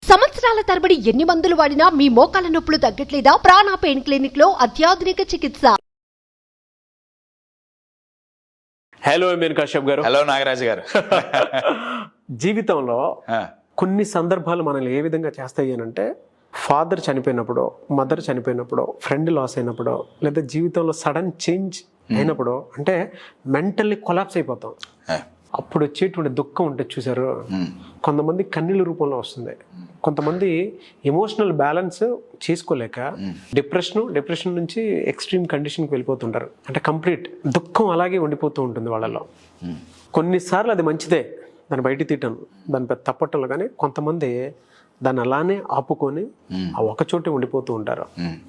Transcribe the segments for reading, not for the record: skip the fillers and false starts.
సంవత్సరాల తరబడి ఎన్ని మందులు వాడినా మీ మోకాల నొప్పులు తగ్గట్లేదా? ప్రాణ పెయిన్ క్లినిక్ లో అత్యాధునిక చికిత్స. హలో ఎంఎన్ కశ్యప్ గారు. హలో నాగరాజు గారు. జీవితంలో కొన్ని సందర్భాలు మనల్ని ఏ విధంగా చేస్తాయి అంటే, ఫాదర్ చనిపోయినప్పుడు, మదర్ చనిపోయినప్పుడు, ఫ్రెండ్ లాస్ అయినప్పుడు, లేదా జీవితంలో సడన్ చేంజ్ అయినప్పుడు, అంటే మెంటల్లీ కొలాప్స్ అయిపోతాం. అప్పుడు వచ్చేటువంటి దుఃఖం ఉంటుంది చూసారు, కొంతమంది కన్నీళ్ళ రూపంలో వస్తుంది, కొంతమంది ఎమోషనల్ బ్యాలెన్స్ చేసుకోలేక డిప్రెషన్ నుంచి ఎక్స్ట్రీమ్ కండిషన్కి వెళ్ళిపోతుంటారు. అంటే కంప్లీట్ దుఃఖం అలాగే ఉండిపోతూ ఉంటుంది వాళ్ళలో. కొన్నిసార్లు అది మంచిదే, దాన్ని బయట తీయటం, దాని పెద్ద తప్పటంలో, కానీ కొంతమంది దాన్ని అలానే ఆపుకొని ఆ ఒక చోటే ఉండిపోతూ ఉంటారు.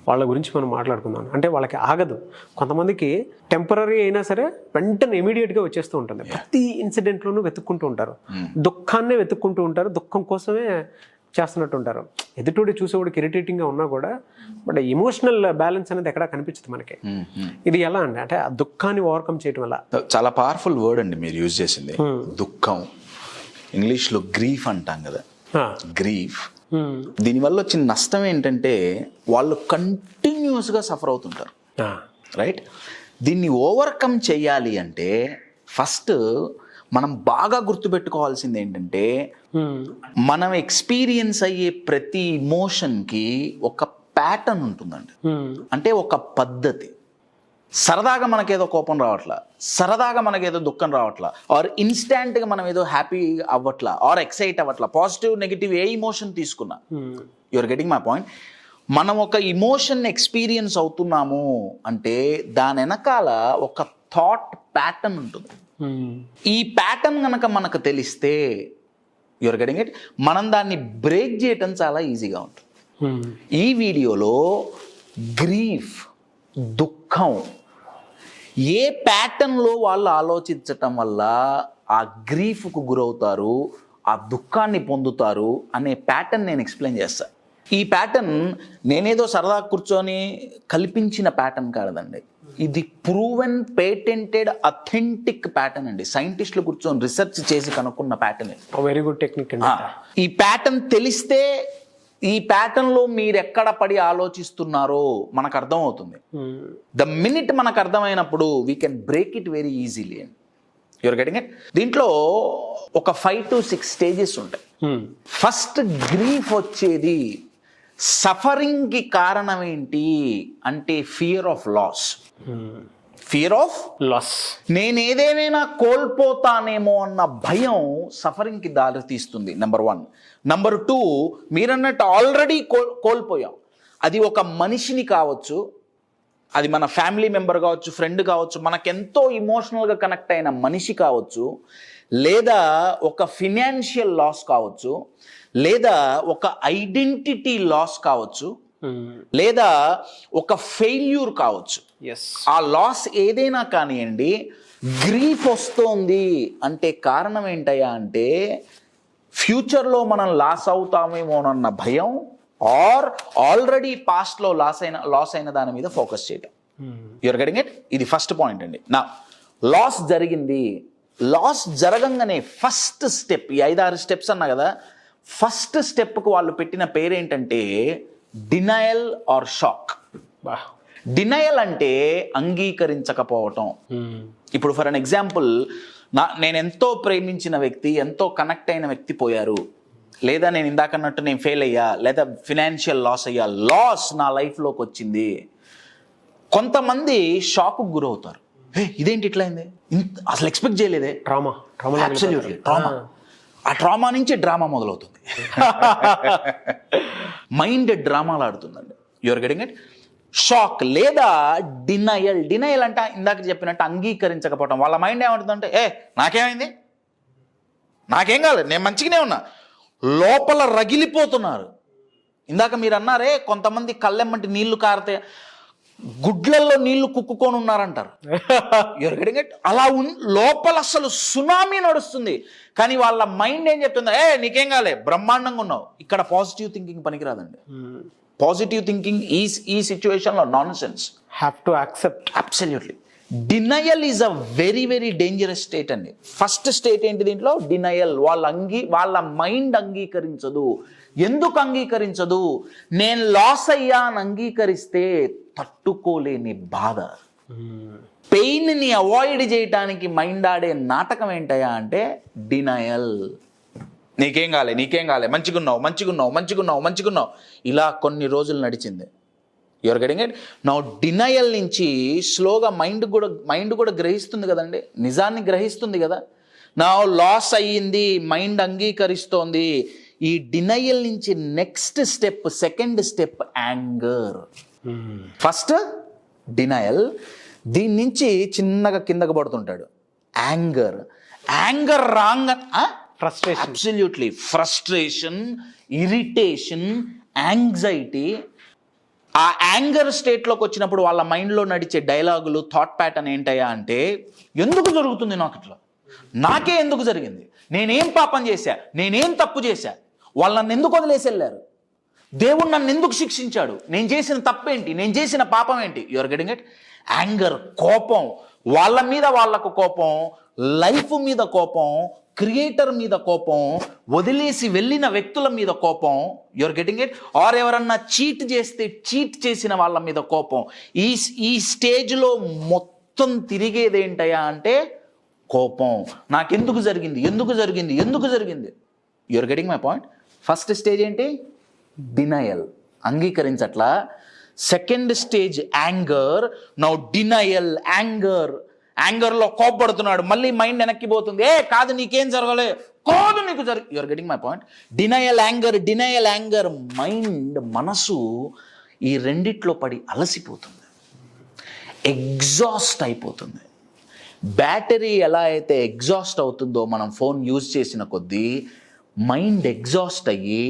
వాళ్ళ గురించి మనం మాట్లాడుకుందాం. అంటే వాళ్ళకి ఆగదు. కొంతమందికి టెంపరీ అయినా సరే వెంటనే ఇమీడియట్గా వచ్చేస్తూ ఉంటుంది. ప్రతి ఇన్సిడెంట్లోనూ వెతుక్కుంటూ ఉంటారు, దుఃఖాన్నే వెతుక్కుంటూ ఉంటారు, దుఃఖం కోసమే చేస్తున్నట్టు ఉంటారు. ఎదుటోడి చూసేవాడికి ఇరిటేటింగ్గా ఉన్నా కూడా బట్ ఎమోషనల్ బ్యాలెన్స్ అనేది ఎక్కడా కనిపించదు మనకి. ఇది ఎలా అండి, అంటే ఆ దుఃఖాన్ని ఓవర్కమ్ చేయడం వల్ల? చాలా పవర్ఫుల్ వర్డ్ అండి మీరు యూజ్ చేసింది, దుఃఖం. ఇంగ్లీష్లో గ్రీఫ్ అంటాం కదా, గ్రీఫ్. దీనివల్ల వచ్చిన నష్టం ఏంటంటే వాళ్ళు కంటిన్యూస్గా సఫర్ అవుతుంటారు, రైట్? దీన్ని ఓవర్కమ్ చేయాలి అంటే ఫస్ట్ మనం బాగా గుర్తుపెట్టుకోవాల్సింది ఏంటంటే, మనం ఎక్స్పీరియన్స్ అయ్యే ప్రతి ఇమోషన్కి ఒక ప్యాటర్న్ ఉంటుందండి. అంటే ఒక పద్ధతి. సరదాగా మనకేదో కోపం రావట్లా, సరదాగా మనకేదో దుఃఖం రావట్లా, ఆర్ ఇన్స్టాంట్గా మనం ఏదో హ్యాపీ అవ్వట్లా, ఆర్ ఎక్సైట్ అవ్వట్లా, పాజిటివ్ నెగిటివ్ ఏ ఇమోషన్ తీసుకున్నా, యూఆర్ గెటింగ్ మై పాయింట్. మనం ఒక ఇమోషన్ ఎక్స్పీరియన్స్ అవుతున్నాము అంటే దాని వెనకాల ఒక థాట్ ప్యాటర్న్ ఉంటుంది. ఈ ప్యాటర్న్ కనుక మనకు తెలిస్తే, యూఆర్ గెటింగ్ ఇట్, మనం దాన్ని బ్రేక్ చేయటం చాలా ఈజీగా ఉంటుంది. ఈ వీడియోలో గ్రీఫ్, దుఃఖం, ఏ ప్యాటర్న్లో వాళ్ళు ఆలోచించటం వల్ల ఆ గ్రీఫ్కు గురవుతారు, ఆ దుఃఖాన్ని పొందుతారు అనే ప్యాటర్న్ నేను ఎక్స్ప్లెయిన్ చేస్తాను. ఈ ప్యాటర్న్ నేనేదో సరదా కూర్చొని కల్పించిన ప్యాటర్న్ కాదండి, ఇది ప్రూవెన్, పేటెంటెడ్, అథెంటిక్ ప్యాటర్న్ అండి. సైంటిస్టులు కూర్చొని రీసెర్చ్ చేసి కనుక్కున్న ప్యాటర్న్. వెరీ గుడ్ టెక్నిక్ అండి. ఈ ప్యాటర్న్ తెలిస్తే, ఈ ప్యాటర్న్లో మీరు ఎక్కడ పడి ఆలోచిస్తున్నారో మనకు అర్థం అవుతుంది. ద మినిట్ మనకు అర్థమైనప్పుడు we can break it very easily. You're getting it. దీంట్లో ఒక 5 to 6 స్టేజెస్ ఉంటాయి. ఫస్ట్ గ్రీఫ్ వచ్చేది, సఫరింగ్కి కారణం ఏంటి అంటే fear of loss. Fear of loss, నేను ఏదేమైనా కోల్పోతానేమో అన్న భయం సఫరింగ్కి దారి తీస్తుంది. నెంబర్ 1. నెంబర్ 2, మీరన్నట్టు ఆల్రెడీ కోల్పోయాం. అది ఒక మనిషిని కావచ్చు, అది మన ఫ్యామిలీ మెంబర్ కావచ్చు, ఫ్రెండ్ కావచ్చు, మనకెంతో ఇమోషనల్గా కనెక్ట్ అయిన మనిషి కావచ్చు, లేదా ఒక ఫినాన్షియల్ లాస్ కావచ్చు, లేదా ఒక ఐడెంటిటీ లాస్ కావచ్చు, లేదా ఒక ఫెయిల్యూర్ కావచ్చు. ఆ లాస్ ఏదైనా కానివ్వండి, గ్రీఫ్ వస్తోంది అంటే కారణం ఏంటయ్యా అంటే ఫ్యూచర్లో మనం లాస్ అవుతామేమోనన్న భయం, ఆర్ ఆల్రెడీ పాస్ట్లో లాస్ అయిన దాని మీద ఫోకస్ చేయటం. You're getting it. ఇది ఫస్ట్ పాయింట్ అండి. నా లాస్ జరిగింది, లాస్ జరగంగానే ఫస్ట్ స్టెప్, ఈ 5-6 స్టెప్స్ అన్నా కదా, ఫస్ట్ స్టెప్కు వాళ్ళు పెట్టిన పేరేంటంటే డినయల్ ఆర్ షాక్. డినయల్ అంటే అంగీకరించకపోవటం. ఇప్పుడు ఫర్ అన్ ఎగ్జాంపుల్, నేను ఎంతో ప్రేమించిన వ్యక్తి, ఎంతో కనెక్ట్ అయిన వ్యక్తి పోయారు, లేదా నేను ఇందాకన్నట్టు నేను ఫెయిల్ అయ్యా, లేదా ఫినాన్షియల్ లాస్ అయ్యా, లాస్ నా లైఫ్లోకి వచ్చింది. కొంతమంది షాక్కు గురవుతారు, ఇదేంటి ఇట్లా అయింది, అసలు ఎక్స్పెక్ట్ చేయలేదే. ట్రామా. Absolutely trauma. ఆ ట్రామా నుంచి డ్రామా మొదలవుతుంది. మైండ్ డ్రామాలు ఆడుతుందండి. You're getting it. షాక్ లేదా డినయల్. డినయల్ అంటే ఇందాక చెప్పినట్టు అంగీకరించకపోవటం. వాళ్ళ మైండ్ ఏమంటుందంటే, నాకేమైంది, నాకేం కాలేదు, నేను మంచిగానే ఉన్నా, లోపల రగిలిపోతున్నారు. ఇందాక మీరు అన్నారే, కొంతమంది కళ్ళెమ్మంటి నీళ్లు కారితే గుడ్లల్లో నీళ్లు కుక్కుకొని ఉన్నారంటారు. You're getting it. అలా లోపల అసలు సునామీ నడుస్తుంది, కానీ వాళ్ళ మైండ్ ఏం చెప్తుంది, నీకేం కాలే, బ్రహ్మాండంగా ఉన్నావు. ఇక్కడ పాజిటివ్ థింకింగ్ పనికిరాదండి. పాజిటివ్ థింకింగ్ ఈ సిచ్యువేషన్లో non sense. Have to accept. Absolutely. Denial is a very very dangerous state అండి. ఫస్ట్ స్టేట్ ఏంటి దీంట్లో? డినయల్. వాళ్ళ మైండ్ అంగీకరించదు. ఎందుకు అంగీకరించదు? నేను లాస్ అయ్యా అని అంగీకరిస్తే తట్టుకోలేని బాధ. పెయిన్ని అవాయిడ్ చేయడానికి మైండ్ ఆడే నాటకం ఏంటయ్యా అంటే డినయల్. నీకేం కాలే, మంచిగున్నావు. ఇలా కొన్ని రోజులు నడిచింది. You're getting it? నా డినయల్ నుంచి స్లోగా మైండ్ కూడా గ్రహిస్తుంది కదండి, నిజాన్ని గ్రహిస్తుంది కదా. నా లాస్ అయ్యింది, మైండ్ అంగీకరిస్తోంది. ఈ డినయల్ నుంచి next step, second step anger. First denial, దీని నుంచి చిన్నగా కిందకు పడుతుంటాడు anger wrong, absolutely frustration, irritation, anxiety. ఆ యాంగర్ స్టేట్లోకి వచ్చినప్పుడు వాళ్ళ మైండ్లో నడిచే డైలాగులు, థాట్ ప్యాటర్న్ ఏంటయ్యా అంటే, ఎందుకు జరుగుతుంది నాకు ఇట్లా, నాకే ఎందుకు జరిగింది, నేనేం పాపం చేశా, నేనేం తప్పు చేశా, వాళ్ళు నన్ను ఎందుకు వదిలేసి వెళ్ళారు, దేవుడు నన్ను ఎందుకు శిక్షించాడు, నేను చేసిన తప్పేంటి, నేను చేసిన పాపం ఏంటి. You're getting it? యాంగర్, కోపం, వాళ్ళ మీద వాళ్ళకు కోపం, లైఫ్ మీద కోపం, క్రియేటర్ మీద కోపం, వదిలేసి వెళ్ళిన వ్యక్తుల మీద కోపం. You're getting it? ఆర్ ఎవరన్నా చీట్ చేస్తే చీట్ చేసిన వాళ్ళ మీద కోపం. ఈ స్టేజ్లో మొత్తం తిరిగేది ఏంటయ్యా అంటే కోపం. నాకెందుకు జరిగింది. You're getting my point? First stage ఏంటి? డినయల్, అంగీకరించట్లా. Second stage anger. Now denial, యాంగర్లో కోపడుతున్నాడు, మళ్ళీ మైండ్ వెనక్కిపోతుంది, కాదు నీకేం జరగలే, కాదు నీకు you're getting my point? Denial anger, మనసు ఈ రెండిట్లో పడి అలసిపోతుంది, ఎగ్జాస్ట్ అయిపోతుంది. బ్యాటరీ ఎలా అయితే ఎగ్జాస్ట్ అవుతుందో మనం ఫోన్ యూజ్ చేసిన కొద్దీ మైండ్ ఎగ్జాస్ట్ అయ్యి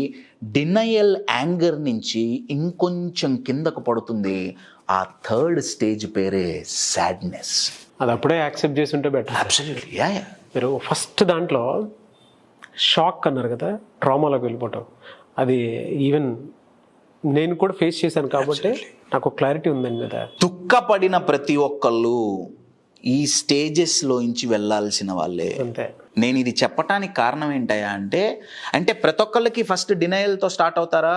డినయల్ యాంగర్ నుంచి ఇంకొంచెం కిందకు పడుతుంది. ఆ థర్డ్ స్టేజ్ పేరే సాడ్నెస్. అది అప్పుడే యాక్సెప్ట్ చేసి ఉంటే బెటర్. అబ్సల్యూట్లీ. మీరు ఫస్ట్ దాంట్లో షాక్ అన్నారు కదా, ట్రామాలోకి వెళ్ళిపోవటం, అది ఈవెన్ నేను కూడా ఫేస్ చేశాను కాబట్టి నాకు క్లారిటీ ఉందండి కదా. దుఃఖపడిన ప్రతి ఒక్కళ్ళు ఈ స్టేజెస్లోంచి వెళ్ళాల్సిన వాళ్ళే. అంతే. నేను ఇది చెప్పటానికి కారణం ఏంటయ్యా అంటే ప్రతి ఒక్కళ్ళకి ఫస్ట్ డినయల్తో స్టార్ట్ అవుతారా?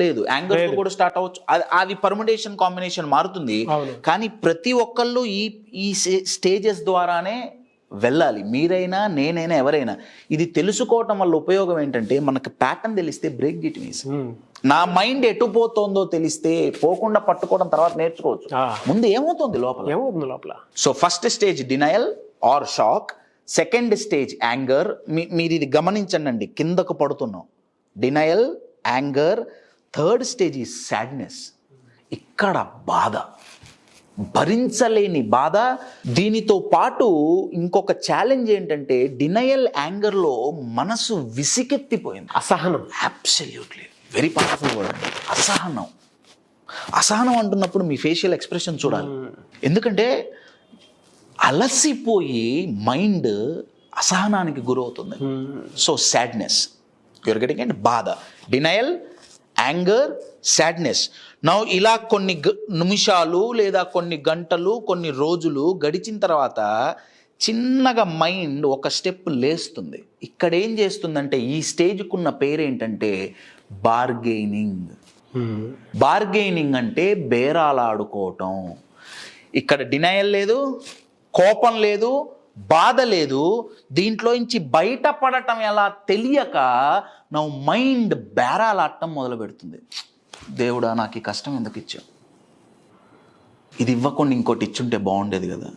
లేదు, యాంగర్తో కూడా స్టార్ట్ అవ్వచ్చు. అది పర్ముటేషన్, కాంబినేషన్ మారుతుంది. కానీ ప్రతి ఒక్కళ్ళు ఈ స్టేజెస్ ద్వారానే వెళ్ళాలి. మీరైనా, నేనైనా, ఎవరైనా. ఇది తెలుసుకోవటం వల్ల ఉపయోగం ఏంటంటే, మనకు ప్యాటర్న్ తెలిస్తే బ్రేక్ గిట్ మీస్. నా మైండ్ ఎటు పోతుందో తెలిస్తే పోకుండా పట్టుకోవడం తర్వాత నేర్చుకోవచ్చు. ముందు ఏమవుతుంది లోపల. So first stage denial or shock, second stage anger. మీరు ఇది గమనించండి, కిందకు పడుతున్నాం, డినయల్, యాంగర్. థర్డ్ స్టేజ్ ఈ సాడ్నెస్. ఇక్కడ బాధ, భరించలేని బాధ. దీనితో పాటు ఇంకొక ఛాలెంజ్ ఏంటంటే, డినయల్ యాంగర్లో మనసు విసికెత్తిపోయింది. అసహనం. Absolutely very powerful word. అసహనం అంటున్నప్పుడు మీ ఫేషియల్ ఎక్స్ప్రెషన్ చూడాలి. ఎందుకంటే అలసిపోయి మైండ్ అసహనానికి గురవుతుంది. So sadness, you're getting it? బాధ, డినయల్, యాంగర్, సాడ్నెస్. నౌ ఇలా కొన్ని నిమిషాలు లేదా కొన్ని గంటలు, కొన్ని రోజులు గడిచిన తర్వాత చిన్నగా మైండ్ ఒక స్టెప్ లేస్తుంది. ఇక్కడ ఏం చేస్తుందంటే, ఈ స్టేజ్కున్న ఉన్న పేరేంటంటే బార్గెయినింగ్. బార్గెయినింగ్ అంటే బేరాలాడుకోవటం. ఇక్కడ డినయల్ లేదు, కోపం లేదు, బాధ లేదు. దీంట్లోంచి బయటపడటం ఎలా తెలియక నా మైండ్ బేరాలాడటం మొదలు పెడుతుంది. దేవుడా, నాకు ఈ కష్టం ఎందుకు ఇచ్చావు, ఇది ఇవ్వకుండా ఇంకోటి ఇచ్చుంటే బాగుండేది కదా,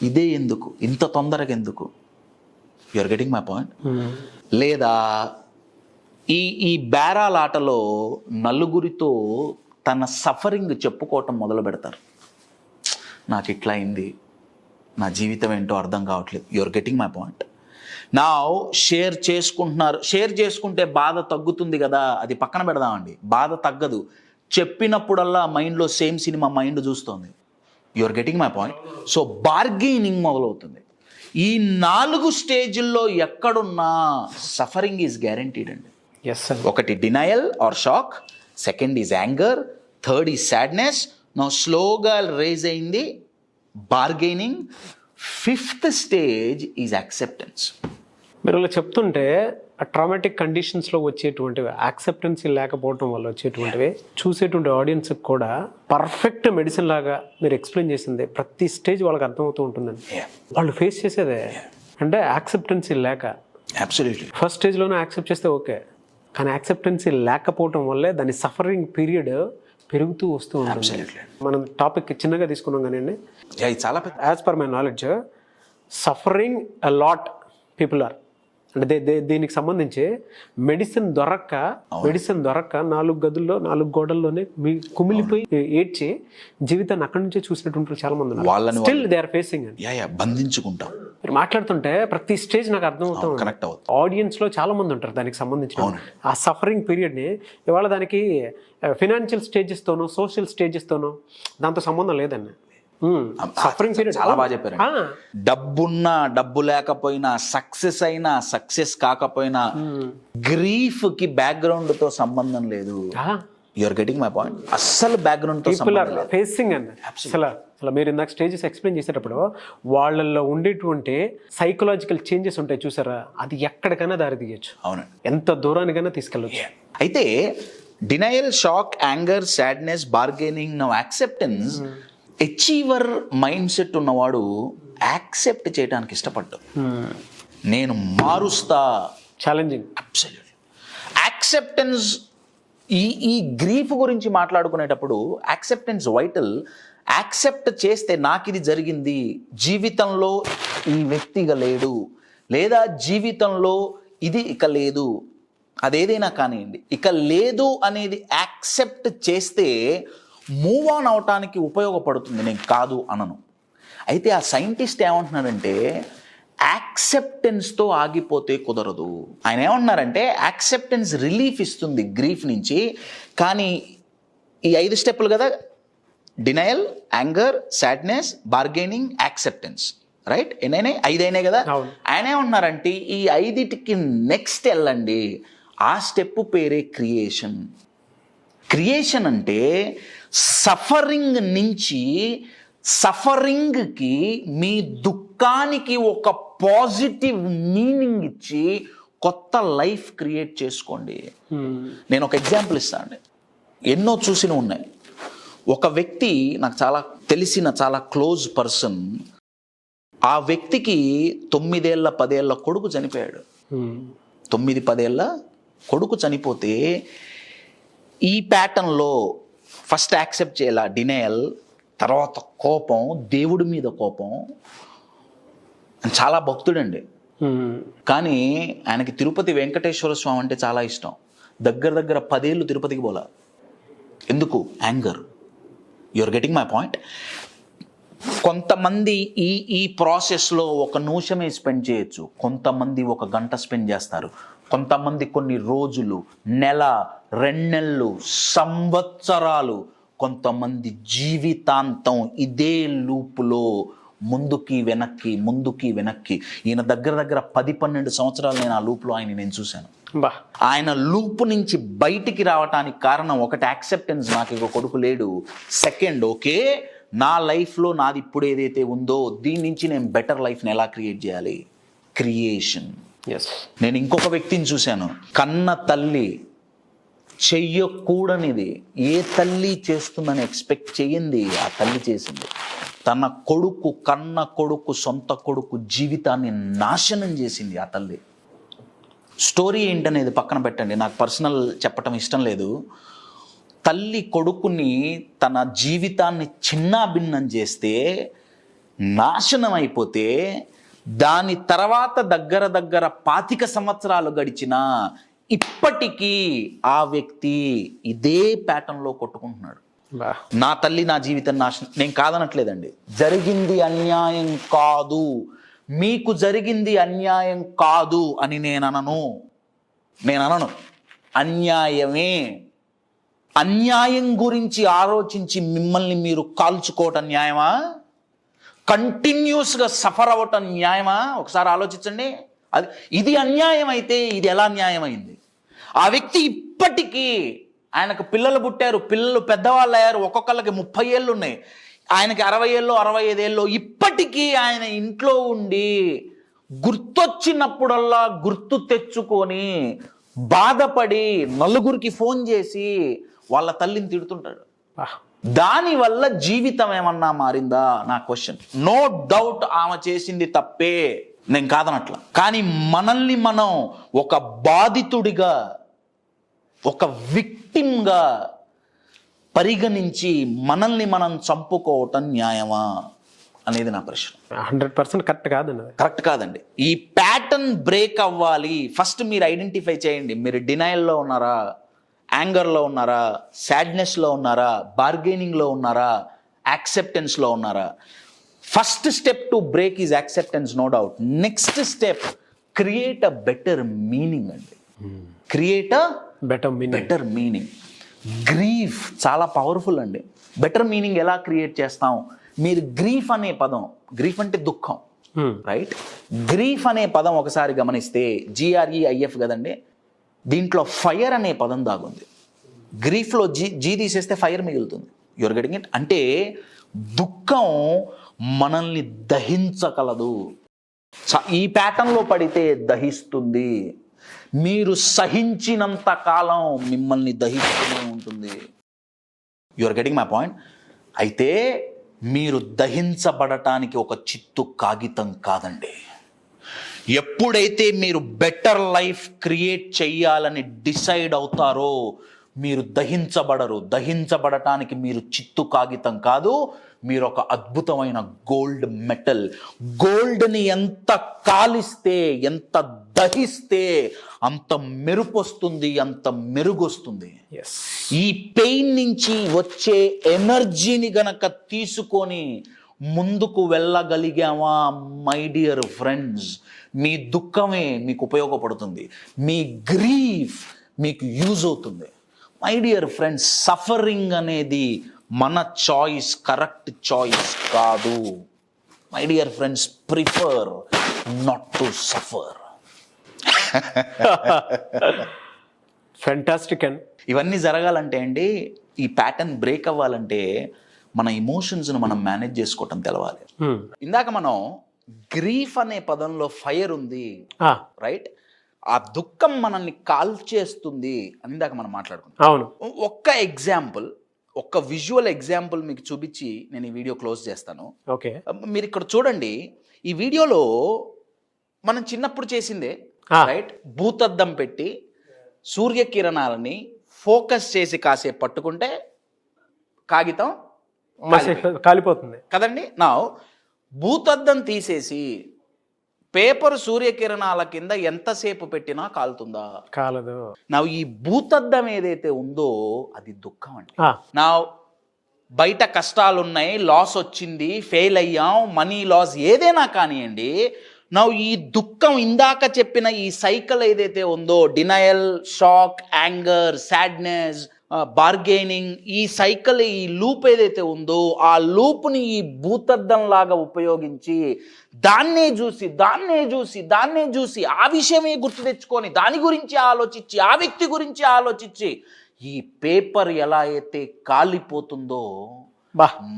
ఇదే ఎందుకు, ఇంత తొందరగా ఎందుకు. You're getting my point? లేదా ఈ బేరాలాటలో నలుగురితో తన సఫరింగ్ చెప్పుకోవటం మొదలు పెడతారు. నాకు ఇట్లా అయింది, నా జీవితం ఏంటో అర్థం కావట్లేదు. You're getting my point? నా షేర్ చేసుకుంటున్నారు. షేర్ చేసుకుంటే బాధ తగ్గుతుంది కదా, అది పక్కన పెడదామండి. బాధ తగ్గదు. చెప్పినప్పుడల్లా మైండ్లో సేమ్ సినిమా మైండ్ చూస్తుంది. You're getting my point? So bargaining మొదలవుతుంది. ఈ 4 స్టేజ్ల్లో ఎక్కడున్నా సఫరింగ్ ఈజ్ గ్యారంటీడ్ అండి. ఒకటి denial or shock, second is anger, third is sadness. నా స్లోగా రేజ్ అయింది bargaining. 5th stage is acceptance. మీరు ఇలా చెప్తుంటే ట్రామాటిక్ కండిషన్స్లో వచ్చేటువంటివి, యాక్సెప్టెన్సీ లేకపోవటం వల్ల వచ్చేటువంటివి చూసేటువంటి ఆడియన్స్కి కూడా పర్ఫెక్ట్ మెడిసిన్ లాగా మీరు ఎక్స్ప్లెయిన్ చేసింది ప్రతి స్టేజ్ వాళ్ళకి అర్థమవుతూ ఉంటుందండి. వాళ్ళు ఫేస్ చేసేదే అంటే యాక్సెప్టెన్సీ లేక. అబ్సల్యూట్లీ. ఫస్ట్ స్టేజ్లోనే యాక్సెప్ట్ చేస్తే ఓకే, కానీ యాక్సెప్టెన్సీ లేకపోవటం వల్లే దాని సఫరింగ్ పీరియడ్ పెరుగుతూ వస్తూ ఉంటుంది. మనం టాపిక్ చిన్నగా తీసుకున్నాం కానీ అండి, చాలా పెద్ద. As per my knowledge suffering a lot people are అంటే దీనికి సంబంధించి మెడిసిన్ దొరక్క 4 గదుల్లో 4 గోడల్లోనే మీ కుమిలిపోయి ఏడ్చి జీవితాన్ని అక్కడి నుంచే చూసినటువంటి చాలా మంది ఉన్నారు. స్టిల్ దే ఆర్ ఫేసింగ్ అండి. బంధించుకుంటాం. మీరు మాట్లాడుతుంటే ప్రతి స్టేజ్ నాకు అర్థం అవుతుంది. కనెక్ట్ అవుతుంది. ఆడియన్స్ లో చాలా మంది ఉంటారు దానికి సంబంధించిన ఆ సఫరింగ్ పీరియడ్ ని. ఇవాళ దానికి ఫినాన్షియల్ స్టేజెస్ తోనో సోషల్ స్టేజెస్ తోనో దాంతో సంబంధం లేదండి. సఫరింగ్ పీరియడ్ చాలా బాగా చెప్పారు. డబ్బున్నా డబ్బు లేకపోయినా, సక్సెస్ అయినా సక్సెస్ కాకపోయినా, గ్రీఫ్ కి బ్యాక్గ్రౌండ్ తో సంబంధం లేదు. You're getting my point. అస్సలు బ్యాక్గ్రౌండ్ తో సంబంధం లేదు. ఫేసింగ్ అండి. అసలు మీరు ఇందాక స్టేజెస్ ఎక్స్ప్లెయిన్ చేసేటప్పుడు వాళ్ళల్లో ఉండేటువంటి సైకలాజికల్ చేంజెస్ ఉంటాయి చూసారా, అది ఎక్కడికైనా దారి తీయచ్చు. అవునండి. ఎంత దూరానికైనా తీసుకెళ్ళచ్చు. అయితే denial, shock, anger, sadness, bargaining, now acceptance. Achiever mind set ఉన్నవాడు యాక్సెప్ట్ చేయడానికి ఇష్టపడ్డాడు. నేను మారుస్తా. ఛాలెంజింగ్. అబ్సల్యూట్లీ. యాక్సెప్టెన్స్. ఈ గ్రీఫ్ గురించి మాట్లాడుకునేటప్పుడు యాక్సెప్టెన్స్ వైటల్. యాక్సెప్ట్ చేస్తే నాకు ఇది జరిగింది, జీవితంలో ఈ వ్యక్తి ఇక లేడు, లేదా జీవితంలో ఇది ఇక లేదు, అదేదైనా కానివ్వండి, ఇక లేదు అనేది యాక్సెప్ట్ చేస్తే మూవ్ ఆన్ అవటానికి ఉపయోగపడుతుంది. నేను కాదు అనను. అయితే ఆ సైంటిస్ట్ ఏమంటున్నారంటే యాక్సెప్టెన్స్తో ఆగిపోతే కుదరదు. ఆయన ఏమంటున్నారంటే యాక్సెప్టెన్స్ రిలీఫ్ ఇస్తుంది గ్రీఫ్ నుంచి, కానీ ఈ 5 స్టెప్పులు కదా, denial, anger, sadness, bargaining, acceptance, right? ఎన్నైనా 5 అయినాయి కదా. ఆయన ఏమంటున్నారంటే ఈ 5టికి నెక్స్ట్ వెళ్ళండి. ఆ స్టెప్ పేరే క్రియేషన్. క్రియేషన్ అంటే సఫరింగ్ నుంచి సఫరింగ్కి, మీ దుఃఖానికి ఒక పాజిటివ్ మీనింగ్ ఇచ్చి కొత్త లైఫ్ క్రియేట్ చేసుకోండి. నేను ఒక ఎగ్జాంపుల్ ఇస్తాను అండి. ఎన్నో చూసిన ఉన్నాయి. ఒక వ్యక్తి నాకు చాలా తెలిసిన చాలా క్లోజ్ పర్సన్, ఆ వ్యక్తికి 9 ఏళ్ళ 10 ఏళ్ళ కొడుకు చనిపోయాడు. 9-10 ఏళ్ళ కొడుకు చనిపోతే ఈ ప్యాటర్న్లో ఫస్ట్ యాక్సెప్ట్ చేయాల డినయల్, తర్వాత కోపం, దేవుడి మీద కోపం. చాలా భక్తుడండి, కానీ ఆయనకి తిరుపతి వెంకటేశ్వర స్వామి అంటే చాలా ఇష్టం. దగ్గర 10 ఏళ్ళు తిరుపతికి పోలా. ఎందుకు? Anger. You're getting my point. కొంతమంది ఈ ప్రాసెస్లో 1 నిమిషమే స్పెండ్ చేయొచ్చు, కొంతమంది 1 గంట స్పెండ్ చేస్తారు, కొంతమంది కొన్ని రోజులు, నెల, 2 నెలలు, సంవత్సరాలు, కొంతమంది జీవితాంతం ఇదే లూపులో ముందుకి వెనక్కి. ఈయన దగ్గర 10-12 సంవత్సరాలు నేను ఆ లూప్లో నేను చూశాను. ఆయన లూప్ నుంచి బయటికి రావటానికి కారణం ఒకటి యాక్సెప్టెన్స్. నాకు ఇక కొడుకు లేడు. సెకండ్, ఓకే, నా లైఫ్లో నాది ఇప్పుడు ఏదైతే ఉందో దీని నుంచి నేను బెటర్ లైఫ్ని ఎలా క్రియేట్ చేయాలి, క్రియేషన్. నేను ఇంకొక వ్యక్తిని చూశాను. కన్న తల్లి చెయ్యకూడనిది ఏ తల్లి చేస్తుందని ఎక్స్పెక్ట్ చేయింది ఆ తల్లి చేసింది. తన కొడుకు, కన్న కొడుకు, సొంత కొడుకు జీవితాన్ని నాశనం చేసింది ఆ తల్లి. స్టోరీ ఏంటనేది పక్కన పెట్టండి, నాకు పర్సనల్ చెప్పటం ఇష్టం లేదు. తల్లి కొడుకుని తన జీవితాన్ని చిన్నాభిన్నం చేస్తే, నాశనం అయిపోతే, దాని తర్వాత దగ్గర 25 సంవత్సరాలు గడిచినా ఇప్పటికీ ఆ వ్యక్తి ఇదే ప్యాటర్న్లో కొట్టుకుంటున్నాడు. నా తల్లి నా జీవితం నాశనం. నేను కాదనట్లేదండి, జరిగింది అన్యాయం కాదు, మీకు జరిగింది అన్యాయం కాదు అని నేను అనను. అన్యాయమే. అన్యాయం గురించి ఆలోచించి మిమ్మల్ని మీరు కాల్చుకోవటం న్యాయమా? కంటిన్యూస్గా సఫర్ అవ్వటం న్యాయమా? ఒకసారి ఆలోచించండి. ఇది అన్యాయం అయితే ఇది ఎలా న్యాయమైంది? ఆ వ్యక్తి ఇప్పటికీ, ఆయనకు పిల్లలు పుట్టారు, పిల్లలు పెద్దవాళ్ళు అయ్యారు, ఒక్కొక్కళ్ళకి 30 ఏళ్ళు ఉన్నాయి, ఆయనకి 60 ఏళ్ళు 65 ఏళ్ళు, ఇప్పటికీ ఆయన ఇంట్లో ఉండి గుర్తొచ్చినప్పుడల్లా గుర్తు తెచ్చుకొని బాధపడి నలుగురికి ఫోన్ చేసి వాళ్ళ తల్లిని తిడుతుంటాడు. దానివల్ల జీవితం ఏమన్నా మారిందా? నా క్వశ్చన్. నో డౌట్ ఆమె చేసింది తప్పే, నేను కాదనట్లా. కానీ మనల్ని మనం ఒక బాధితుడిగా, ఒక విక్టిమ్గా పరిగణించి మనల్ని మనం చంపుకోవటం న్యాయమా అనేది నా ప్రశ్న. 100% కరెక్ట్ కాదండి. కరెక్ట్ కాదండి. ఈ ప్యాటర్న్ బ్రేక్ అవ్వాలి. ఫస్ట్ మీరు ఐడెంటిఫై చేయండి. మీరు డినయల్లో ఉన్నారా, యాంగర్లో ఉన్నారా, సాడ్నెస్లో ఉన్నారా, బార్గెనింగ్లో ఉన్నారా, యాక్సెప్టెన్స్లో ఉన్నారా? First step to break is acceptance, no doubt. Next step, create a better meaning అండి. Create a better meaning. Grief చాలా పవర్ఫుల్ అండి. బెటర్ మీనింగ్ ఎలా క్రియేట్ చేస్తాం? మీరు గ్రీఫ్ అనే పదం, గ్రీఫ్ అంటే దుఃఖం, రైట్? గ్రీఫ్ అనే పదం ఒకసారి గమనిస్తే GREIF కదండి, దీంట్లో ఫైర్ అనే పదం దాగుంది. గ్రీఫ్లో జీ తీసేస్తే ఫైర్ మిగులుతుంది. Your getting it? అంటే దుఃఖం మనల్ని దహించగలదు. ఈ ప్యాటర్న్లో పడితే దహిస్తుంది. మీరు సహించినంత కాలం మిమ్మల్ని దహిస్తూనే ఉంటుంది. Your getting my point? అయితే మీరు దహించబడటానికి ఒక చిత్తు కాగితం కాదండి. ఎప్పుడైతే మీరు బెటర్ లైఫ్ క్రియేట్ చెయ్యాలని డిసైడ్ అవుతారో మీరు దహించబడరు. దహించబడటానికి మీరు చిత్తు కాగితం కాదు, మీరు ఒక అద్భుతమైన గోల్డ్ మెటల్. గోల్డ్ని ఎంత కాలిస్తే, ఎంత దహిస్తే అంత మెరుపు వస్తుంది, అంత మెరుగొస్తుంది. ఈ పెయిన్ నుంచి వచ్చే ఎనర్జీని గనక తీసుకొని ముందుకు వెళ్ళగలిగామా మై డియర్ ఫ్రెండ్స్, మీ దుఃఖమే మీకు ఉపయోగపడుతుంది, మీ గ్రీఫ్ మీకు యూజ్ అవుతుంది. మై డియర్ ఫ్రెండ్స్, సఫరింగ్ అనేది మన చాయిస్, కరెక్ట్ చాయిస్ కాదు. My dear friends, prefer not to suffer. Fantastic and ఇవన్నీ జరగాలంటే అండి, ఈ ప్యాటర్న్ బ్రేక్ అవ్వాలంటే మన ఎమోషన్స్ను మనం మేనేజ్ చేసుకోవటం తెలవాలి. ఇందాక మనం గ్రీఫ్ అనే పదంలో ఫైర్ ఉంది, రైట్? ఆ దుఃఖం మనల్ని కాల్చేస్తుంది అని ఇందాక మనం మాట్లాడుకున్నాం. అవును. ఒక్క ఎగ్జాంపుల్, ఒక్క విజువల్ ఎగ్జాంపుల్ మీకు చూపించి నేను ఈ వీడియో క్లోజ్ చేస్తాను. ఓకే, మీరు ఇక్కడ చూడండి. ఈ వీడియోలో మనం చిన్నప్పుడు చేసిందే, రైట్? భూతద్దం పెట్టి సూర్యకిరణాలని ఫోకస్ చేసి కాసేపు పట్టుకుంటే కాగితం కాలిపోతుంది కదండి. నా భూతద్దం తీసేసి పేపర్ సూర్యకిరణాల కింద ఎంతసేపు పెట్టినా కాలుతుందా? కాలదు. నా ఈ భూతద్దం ఏదైతే ఉందో అది దుఃఖం అండి. నా బయట కష్టాలున్నాయి, లాస్ వచ్చింది, ఫెయిల్ అయ్యాం, మనీ లాస్, ఏదైనా కానివ్వండి, నా ఈ దుఃఖం, ఇందాక చెప్పిన ఈ సైకిల్ ఏదైతే ఉందో, denial, shock, anger, sadness, bargaining, ఈ సైకిల్, ఈ లూప్ ఏదైతే ఉందో, ఆ లూప్ని ఈ భూతద్దం లాగా ఉపయోగించి దాన్నే చూసి ఆ విషయమే గుర్తు తెచ్చుకొని దాని గురించి ఆలోచించి, ఆ వ్యక్తి గురించి ఆలోచించి, ఈ పేపర్ ఎలా అయితే కాలిపోతుందో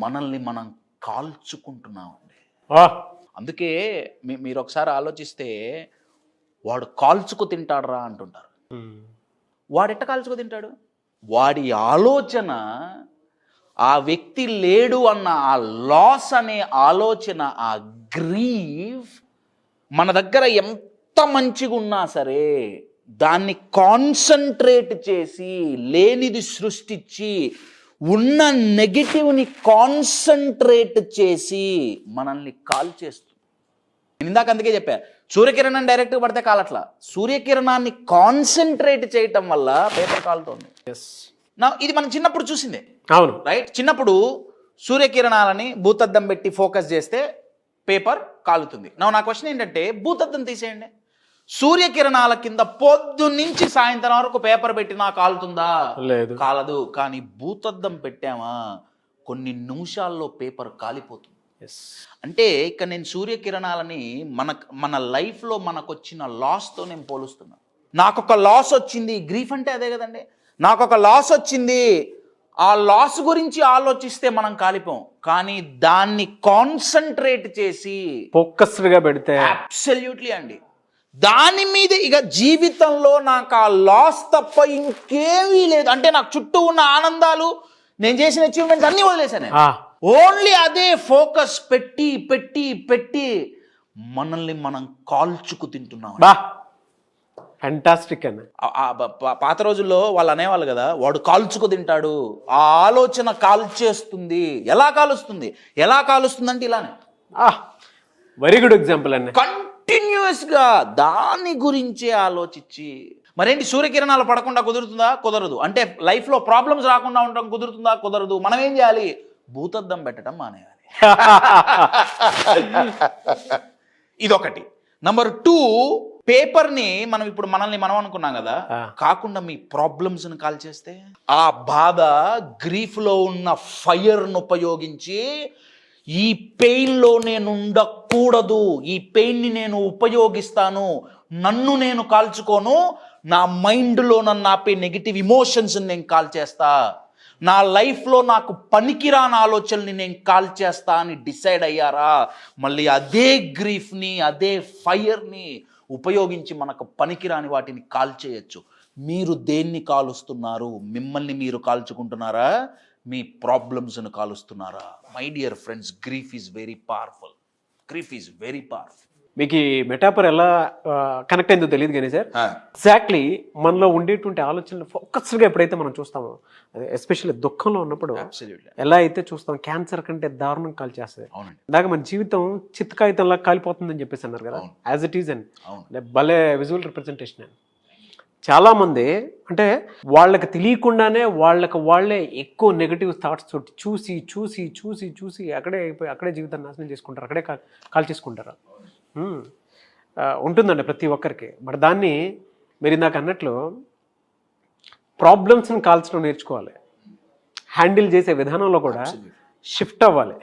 మనల్ని మనం కాల్చుకుంటున్నామండి. అందుకే మీరు ఒకసారి ఆలోచిస్తే, వాడు కాల్చుకు తింటాడురా అంటుంటారు. వాడెట్ట కాల్చుకు తింటాడు? వాడి ఆలోచన, ఆ వ్యక్తి లేడు అన్న ఆ లాస్ అనే ఆలోచన, ఆ గ్రీఫ్ మన దగ్గర ఎంత మంచిగా ఉన్నా సరే దాన్ని కాన్సన్ట్రేట్ చేసి, లేనిది సృష్టించి, ఉన్న నెగిటివ్ని కాన్సన్ట్రేట్ చేసి మనల్ని కాల్ చేస్తుంది. నేను ఇందాక అందుకే చెప్పా, సూర్యకిరణం డైరెక్ట్గా పడితే కాలట్లా, సూర్యకిరణాన్ని కాన్సన్ట్రేట్ చేయటం వల్ల పేపర్ కాలుతోంది. ఇది మనం చిన్నప్పుడు చూసిందే, అవును, రైట్? చిన్నప్పుడు సూర్యకిరణాలని భూతద్దం పెట్టి ఫోకస్ చేస్తే పేపర్ కాలుతుంది. నా క్వశ్చన్ ఏంటంటే, భూతద్దం తీసేయండి, సూర్యకిరణాల కింద పొద్దున్నుంచి సాయంత్రం వరకు పేపర్ పెట్టినా కాలుతుందా? లేదు, కాలదు. కానీ భూతద్దం పెట్టామా, కొన్ని నిమిషాల్లో పేపర్ కాలిపోతుంది. అంటే ఇక నేను సూర్యకిరణాలని మన లైఫ్లో మనకు వచ్చిన లాస్తో నేను పోలుస్తున్నాను. నాకొక లాస్ వచ్చింది, గ్రీఫ్ అంటే అదే కదండి. నాకొక లాస్ వచ్చింది, ఆ లాస్ గురించి ఆలోచిస్తే మనం కాలిపోం. కానీ దాన్ని కాన్సన్ట్రేట్ చేసి ఫోకస్డ్గా పెడితే అబ్సల్యూట్లీ అండి దాని మీద ఇక జీవితంలో నాకు ఆ లాస్ తప్ప ఇంకేమీ లేదు. అంటే నాకు చుట్టూ ఉన్న ఆనందాలు, నేను చేసిన అచీవ్మెంట్స్ అన్నీ వదిలేశాను. ఓన్లీ అదే ఫోకస్ పెట్టి పెట్టి పెట్టి మనల్ని మనం కాల్చుకు తింటున్నాం. బా ఫ్యాంటాస్టిక్ అని. పాత రోజుల్లో వాళ్ళు అనేవాళ్ళు కదా, వాడు కాల్చుకు తింటాడు, ఆ ఆలోచన కాల్చేస్తుంది. ఎలా కాలుస్తుంది అంటే ఇలానే. వెరీ గుడ్ ఎగ్జాంపుల్ అండి. కంటిన్యూస్ గా దాని గురించే ఆలోచించి మరేంటి సూర్యకిరణాలు పడకుండా కుదురుతుందా? కుదరదు. అంటే లైఫ్ లో ప్రాబ్లమ్స్ రాకుండా ఉండడం కుదురుతుందా? కుదరదు. మనం ఏం చేయాలి? భూతద్దం పెట్టడం మానేయాలి. ఇదొకటి. నంబర్ 2, పేపర్ని మనం ఇప్పుడు మనల్ని మనం అనుకున్నాం కదా, కాకుండా మీ ప్రాబ్లమ్స్ ని కాల్ చేస్తే ఆ బాధ గ్రీఫ్ లో ఉన్న ఫైర్ ను ఉపయోగించి ఈ పెయిన్ లో నేను ఉండకూడదు, ఈ పెయిన్ ని నేను ఉపయోగిస్తాను, నన్ను నేను కాల్చుకోను, నా మైండ్ లో నన్ను ఆపే నెగిటివ్ ఎమోషన్స్ నేను కాల్ చేస్తా, నా లైఫ్లో నాకు పనికిరాని ఆలోచనల్ని నేను కాల్ చేస్తా అని డిసైడ్ అయ్యారా, మళ్ళీ అదే గ్రీఫ్ని అదే ఫైర్ని ఉపయోగించి మనకు పనికిరాని వాటిని కాల్ చేయొచ్చు. మీరు దేన్ని కాలుస్తున్నారు? మిమ్మల్ని మీరు కాల్చుకుంటున్నారా? మీ ప్రాబ్లమ్స్ను కాలుస్తున్నారా? My dear friends, grief is very powerful. Grief is very powerful. మీకు ఈ మెటాఫర్ ఎలా కనెక్ట్ అయిందో తెలియదు కానీ సార్, ఎగ్జాక్ట్లీ మనలో ఉండేటువంటి ఆలోచనలు ఫోకస్డ్గా ఎప్పుడైతే మనం చూస్తామో, ఎస్పెషల్లీ దుఃఖంలో ఉన్నప్పుడు ఎలా అయితే చూస్తాం, క్యాన్సర్ కంటే దారుణం కాల్ చేస్తుంది. ఇందాక మన జీవితం చిత్తకాయితంలా కాలిపోతుందని చెప్పేసి అన్నారు కదా, యాజ్ ఇట్ ఈజ్ అండ్ భలే విజువల్ రిప్రజెంటేషన్ అండి. చాలామంది అంటే వాళ్ళకి తెలియకుండానే వాళ్ళే ఎక్కువ నెగిటివ్ థాట్స్ తోటి చూసి చూసి చూసి చూసి అక్కడే జీవితాన్ని నాశనం చేసుకుంటారు, అక్కడే కాల్ చేసుకుంటారు. ఉంటుందండి ప్రతి ఒక్కరికి. బట్ దాన్ని మీరు ఇందాక అన్నట్లు ప్రాబ్లమ్స్ని కాల్చడం నేర్చుకోవాలి, హ్యాండిల్ చేసే విధానంలో కూడా షిఫ్ట్ అవ్వాలి.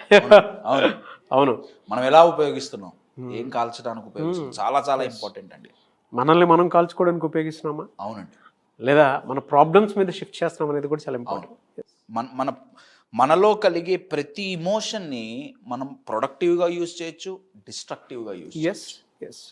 అవును, మనం ఎలా ఉపయోగిస్తున్నాం, ఏం కాల్చడానికి ఉపయోగిస్తున్నాం, చాలా చాలా ఇంపార్టెంట్ అండి. మనల్ని మనం కాల్చుకోవడానికి ఉపయోగిస్తున్నామా? అవునండి. లేదా మన ప్రాబ్లమ్స్ మీద షిఫ్ట్ చేస్తున్నాం అనేది కూడా చాలా ఇంపార్టెంట్. మనలో కలిగే ప్రతి ఇమోషన్ని మనం ప్రొడక్టివ్గా యూజ్ చేయొచ్చు, డిస్ట్రక్టివ్గా యూజ్ చేయొచ్చు.